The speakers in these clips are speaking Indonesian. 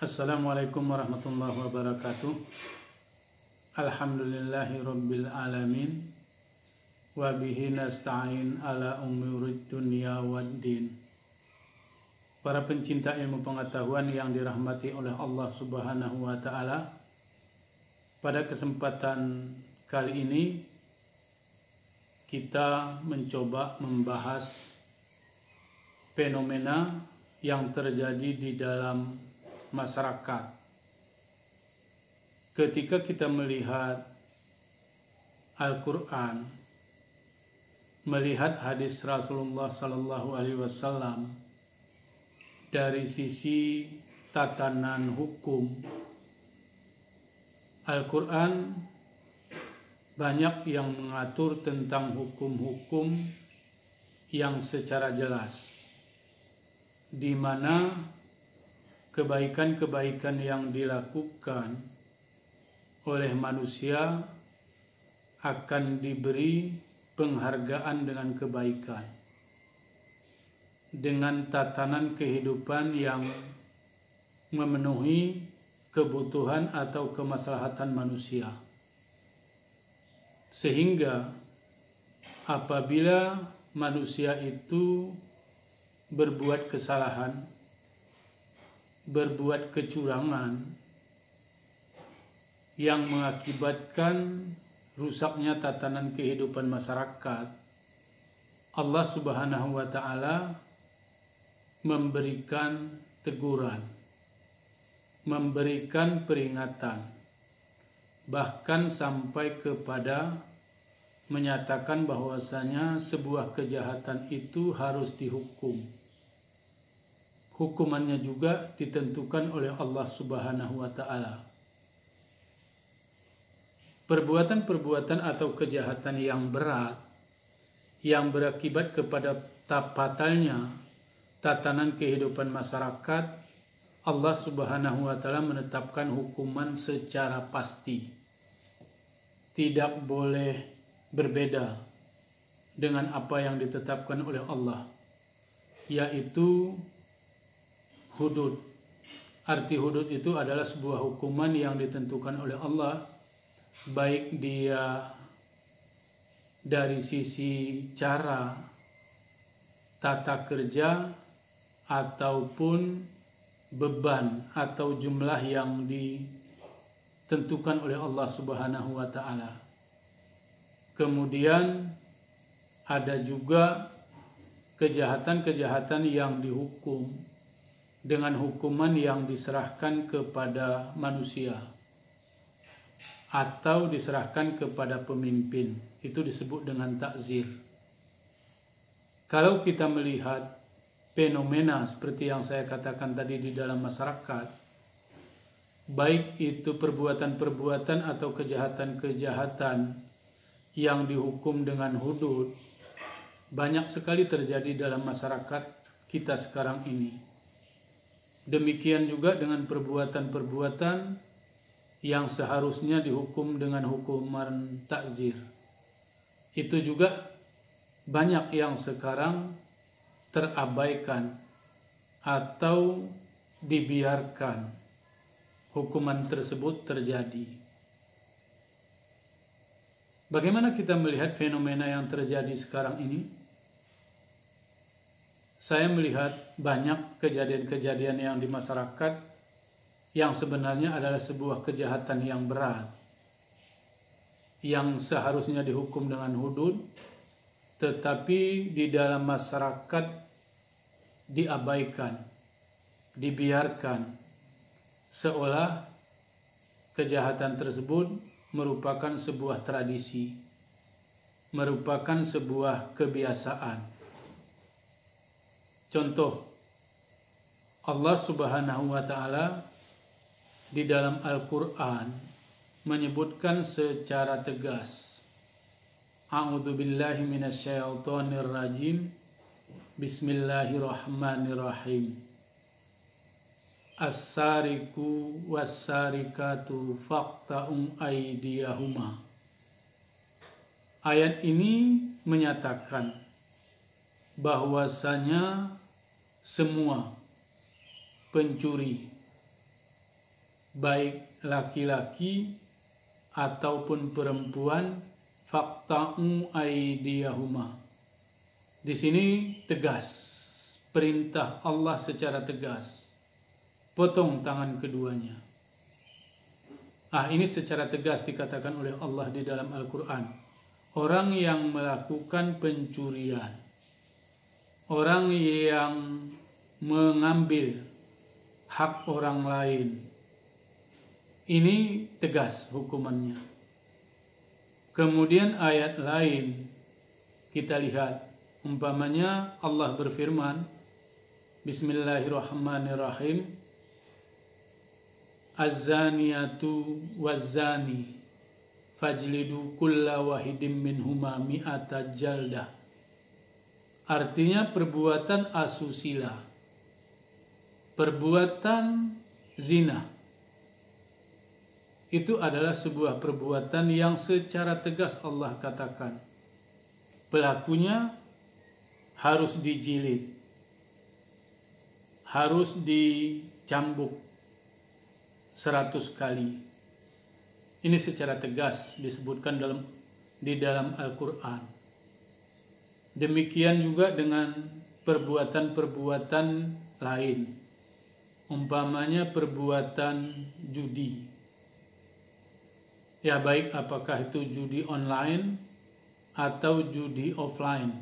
Assalamualaikum warahmatullahi wabarakatuh. Alhamdulillahi rabbil alamin. Wa bihi nasta'in ala umurid dunya waddin. Para pencinta ilmu pengetahuan yang dirahmati oleh Allah Subhanahu wa taala, pada kesempatan kali ini kita mencoba membahas fenomena yang terjadi di dalam masyarakat. Ketika kita melihat Al-Quran, melihat hadis Rasulullah Sallallahu Alaihi Wasallam dari sisi tatanan hukum, Al-Quran banyak yang mengatur tentang hukum-hukum yang secara jelas, di mana kebaikan-kebaikan yang dilakukan oleh manusia akan diberi penghargaan dengan kebaikan, dengan tatanan kehidupan yang memenuhi kebutuhan atau kemaslahatan manusia. Sehingga apabila manusia itu berbuat kesalahan, berbuat kecurangan yang mengakibatkan rusaknya tatanan kehidupan masyarakat, Allah Subhanahu wa taala memberikan teguran, memberikan peringatan, bahkan sampai kepada menyatakan bahwasanya sebuah kejahatan itu harus dihukum. Hukumannya juga ditentukan oleh Allah Subhanahu wa taala. Perbuatan-perbuatan atau kejahatan yang berat yang berakibat kepada batalnya tatanan kehidupan masyarakat, Allah Subhanahu wa taala menetapkan hukuman secara pasti. Tidak boleh berbeda dengan apa yang ditetapkan oleh Allah, yaitu hudud. Arti hudud itu adalah sebuah hukuman yang ditentukan oleh Allah, baik dia dari sisi cara, tata kerja, ataupun beban atau jumlah yang ditentukan oleh Allah Subhanahu wa taala. Kemudian ada juga kejahatan-kejahatan yang dihukum dengan hukuman yang diserahkan kepada manusia atau diserahkan kepada pemimpin. Itu disebut dengan takzir. Kalau kita melihat fenomena seperti yang saya katakan tadi di dalam masyarakat, baik itu perbuatan-perbuatan atau kejahatan-kejahatan yang dihukum dengan hudud, banyak sekali terjadi dalam masyarakat kita sekarang ini. Demikian juga dengan perbuatan-perbuatan yang seharusnya dihukum dengan hukuman takzir. Itu juga banyak yang sekarang terabaikan atau dibiarkan hukuman tersebut terjadi. Bagaimana kita melihat fenomena yang terjadi sekarang ini? Saya melihat banyak kejadian-kejadian yang di masyarakat yang sebenarnya adalah sebuah kejahatan yang berat, yang seharusnya dihukum dengan hudud, tetapi di dalam masyarakat diabaikan, dibiarkan, seolah kejahatan tersebut merupakan sebuah tradisi, merupakan sebuah kebiasaan. Contoh, Allah Subhanahu wa taala di dalam Al-Quran menyebutkan secara tegas, A'udzubillahi minasyaitonirrajim, Bismillahirrahmanirrahim. As-sariku was-sarikatu faqta'u aydiyahuma. Ayat ini menyatakan bahwasanya semua pencuri baik laki-laki ataupun perempuan, faqta'u aydiyahuma. Di sini tegas, perintah Allah secara tegas, potong tangan keduanya. Ini secara tegas dikatakan oleh Allah di dalam Al-Quran. Orang yang melakukan pencurian, orang yang mengambil hak orang lain, ini tegas hukumannya. Kemudian ayat lain kita lihat, umpamanya Allah berfirman, Bismillahirrahmanirrahim, Az-zaniyatu waz-zani fajlidu kulla wahidim minhuma mi'ata jaldah. Artinya perbuatan asusila, perbuatan zina, itu adalah sebuah perbuatan yang secara tegas Allah katakan pelakunya harus dijilid, harus dicambuk 100 kali. Ini secara tegas disebutkan di dalam Al-Quran. Demikian juga dengan perbuatan-perbuatan lain, umpamanya perbuatan judi. Ya, baik apakah itu judi online atau judi offline.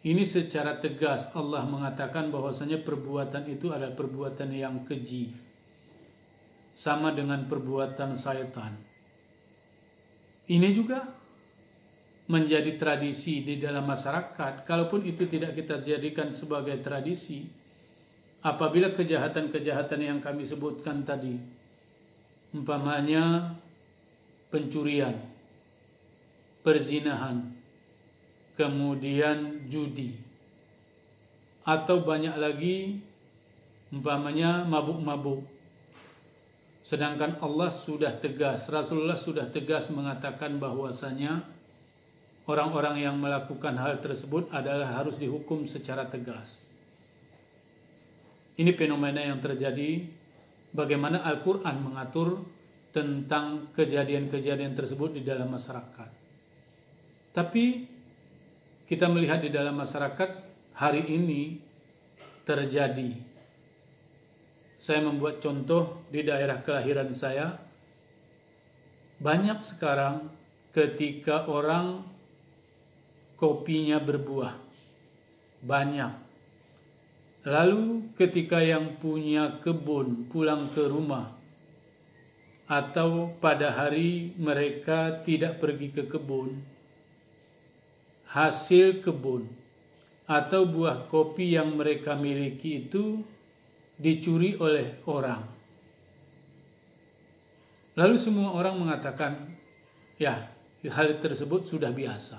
Ini secara tegas Allah mengatakan bahwasanya perbuatan itu adalah perbuatan yang keji, sama dengan perbuatan syaitan. Ini juga menjadi tradisi di dalam masyarakat, kalaupun itu tidak kita jadikan sebagai tradisi. Apabila kejahatan-kejahatan yang kami sebutkan tadi, umpamanya pencurian, perzinahan, kemudian judi, atau banyak lagi umpamanya mabuk-mabuk. Sedangkan Allah sudah tegas, Rasulullah sudah tegas mengatakan bahwasanya orang-orang yang melakukan hal tersebut adalah harus dihukum secara tegas. Ini fenomena yang terjadi, bagaimana Al-Quran mengatur tentang kejadian-kejadian tersebut di dalam masyarakat. Tapi kita melihat di dalam masyarakat hari ini terjadi. Saya membuat contoh di daerah kelahiran saya. Banyak sekarang ketika orang kopinya berbuah, banyak. Lalu ketika yang punya kebun pulang ke rumah, atau pada hari mereka tidak pergi ke kebun, hasil kebun atau buah kopi yang mereka miliki itu dicuri oleh orang. Lalu semua orang mengatakan, ya, hal tersebut sudah biasa.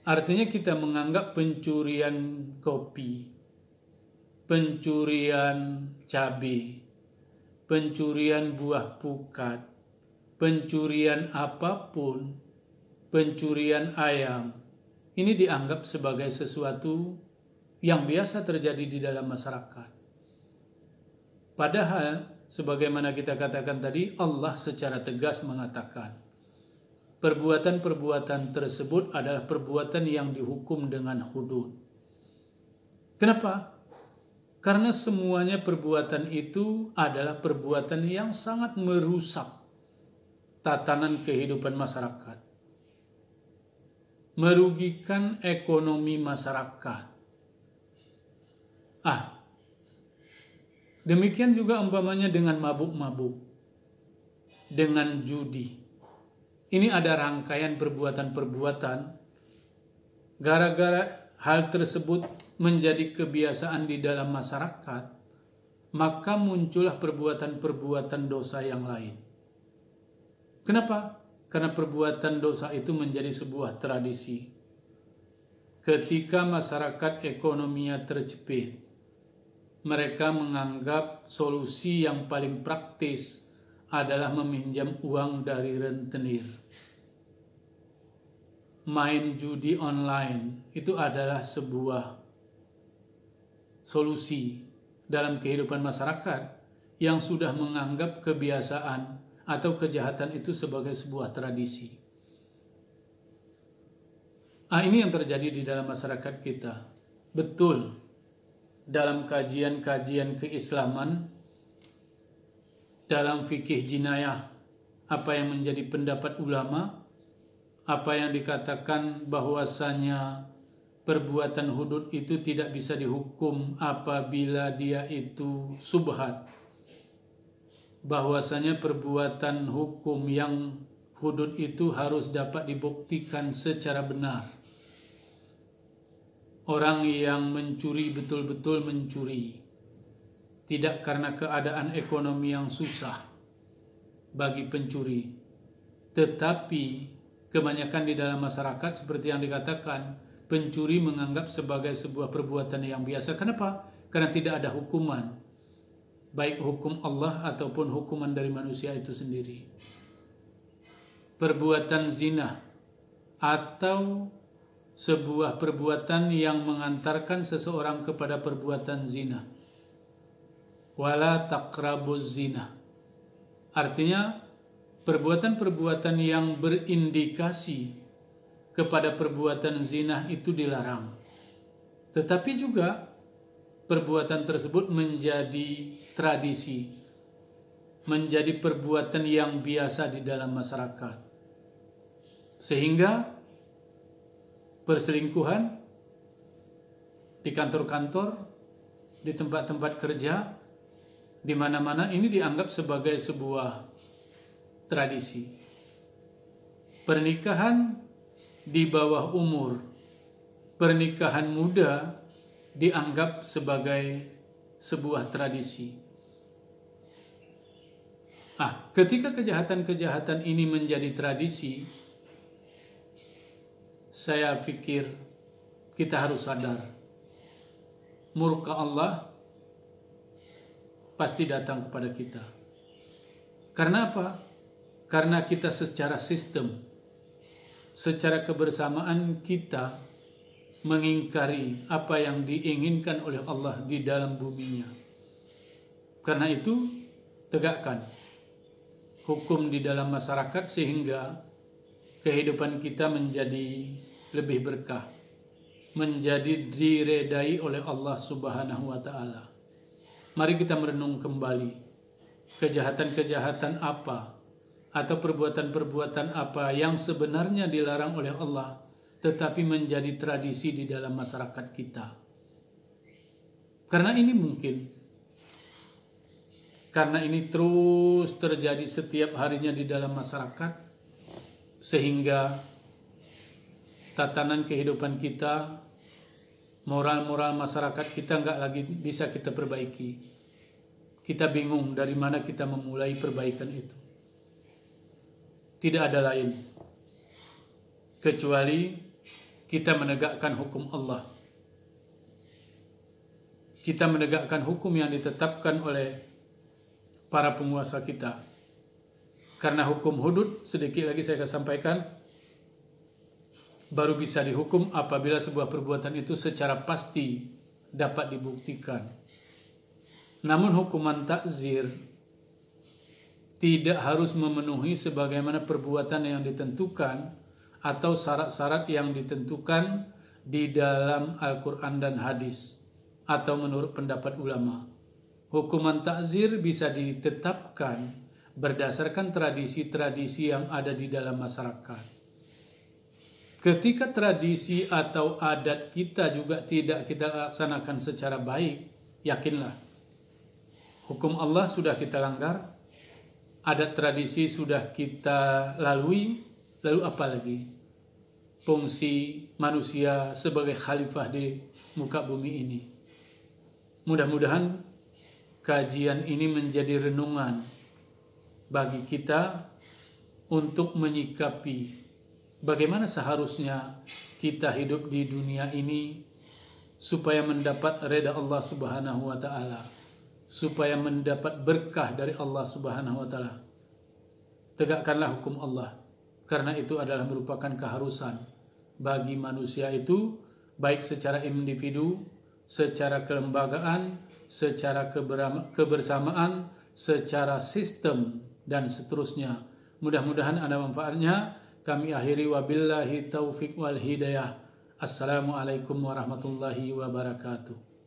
Artinya kita menganggap pencurian kopi, pencurian cabai, pencurian buah pukat, pencurian apapun, pencurian ayam, ini dianggap sebagai sesuatu yang biasa terjadi di dalam masyarakat. Padahal, sebagaimana kita katakan tadi, Allah secara tegas mengatakan, perbuatan-perbuatan tersebut adalah perbuatan yang dihukum dengan hudud. Kenapa? Karena semuanya perbuatan itu adalah perbuatan yang sangat merusak tatanan kehidupan masyarakat, merugikan ekonomi masyarakat. Demikian juga umpamanya dengan mabuk-mabuk, dengan judi. Ini ada rangkaian perbuatan-perbuatan. Gara-gara hal tersebut menjadi kebiasaan di dalam masyarakat, maka muncullah perbuatan-perbuatan dosa yang lain. Kenapa? Karena perbuatan dosa itu menjadi sebuah tradisi. Ketika masyarakat ekonominya terjepit, mereka menganggap solusi yang paling praktis adalah meminjam uang dari rentenir. Main judi online itu adalah sebuah solusi dalam kehidupan masyarakat yang sudah menganggap kebiasaan atau kejahatan itu sebagai sebuah tradisi. Ini yang terjadi di dalam masyarakat kita. Betul, dalam kajian-kajian keislaman, dalam fikih jinayah, apa yang menjadi pendapat ulama, apa yang dikatakan bahwasanya perbuatan hudud itu tidak bisa dihukum apabila dia itu subhat. Bahwasanya perbuatan hukum yang hudud itu harus dapat dibuktikan secara benar. Orang yang mencuri betul-betul mencuri, tidak karena keadaan ekonomi yang susah bagi pencuri, tetapi kebanyakan di dalam masyarakat seperti yang dikatakan, pencuri menganggap sebagai sebuah perbuatan yang biasa. Kenapa? Karena tidak ada hukuman, baik hukum Allah ataupun hukuman dari manusia itu sendiri. Perbuatan zina atau sebuah perbuatan yang mengantarkan seseorang kepada perbuatan zina. Wala taqrabuz zina. Artinya perbuatan-perbuatan yang berindikasi kepada perbuatan zina itu dilarang. Tetapi juga perbuatan tersebut menjadi tradisi, menjadi perbuatan yang biasa di dalam masyarakat. Sehingga perselingkuhan di kantor-kantor, di tempat-tempat kerja, di mana-mana ini dianggap sebagai sebuah tradisi. Pernikahan di bawah umur, pernikahan muda dianggap sebagai sebuah tradisi. Ketika kejahatan-kejahatan ini menjadi tradisi, saya pikir kita harus sadar, murka Allah pasti datang kepada kita. Karena apa? Karena kita secara sistem, secara kebersamaan kita mengingkari apa yang diinginkan oleh Allah di dalam buminya. Karena itu, tegakkan hukum di dalam masyarakat sehingga kehidupan kita menjadi lebih berkah, menjadi diredai oleh Allah Subhanahu wa Ta'ala. Mari kita merenung kembali kejahatan-kejahatan apa atau perbuatan-perbuatan apa yang sebenarnya dilarang oleh Allah, tetapi menjadi tradisi di dalam masyarakat kita. Karena ini mungkin, karena ini terus terjadi setiap harinya di dalam masyarakat, sehingga tatanan kehidupan kita, moral-moral masyarakat kita nggak lagi bisa kita perbaiki. Kita bingung dari mana kita memulai perbaikan itu. Tidak ada lain kecuali kita menegakkan hukum Allah. Kita menegakkan hukum yang ditetapkan oleh para penguasa kita. Karena hukum hudud, sedikit lagi saya akan sampaikan, baru bisa dihukum apabila sebuah perbuatan itu secara pasti dapat dibuktikan. Namun hukuman takzir tidak harus memenuhi sebagaimana perbuatan yang ditentukan atau syarat-syarat yang ditentukan di dalam Al-Quran dan hadis atau menurut pendapat ulama. Hukuman takzir bisa ditetapkan berdasarkan tradisi-tradisi yang ada di dalam masyarakat. Ketika tradisi atau adat kita juga tidak kita laksanakan secara baik, yakinlah, hukum Allah sudah kita langgar, adat tradisi sudah kita lalui, lalu apa lagi? Fungsi manusia sebagai khalifah di muka bumi ini. Mudah-mudahan kajian ini menjadi renungan bagi kita untuk menyikapi bagaimana seharusnya kita hidup di dunia ini supaya mendapat reda Allah Subhanahu wa Ta'ala, supaya mendapat berkah dari Allah Subhanahu wa Ta'ala. Tegakkanlah hukum Allah, karena itu adalah merupakan keharusan bagi manusia itu, baik secara individu, secara kelembagaan, secara kebersamaan, secara sistem dan seterusnya. Mudah-mudahan ada manfaatnya. Kami akhiri wabillahi taufiq wal hidayah. Assalamualaikum warahmatullahi wabarakatuh.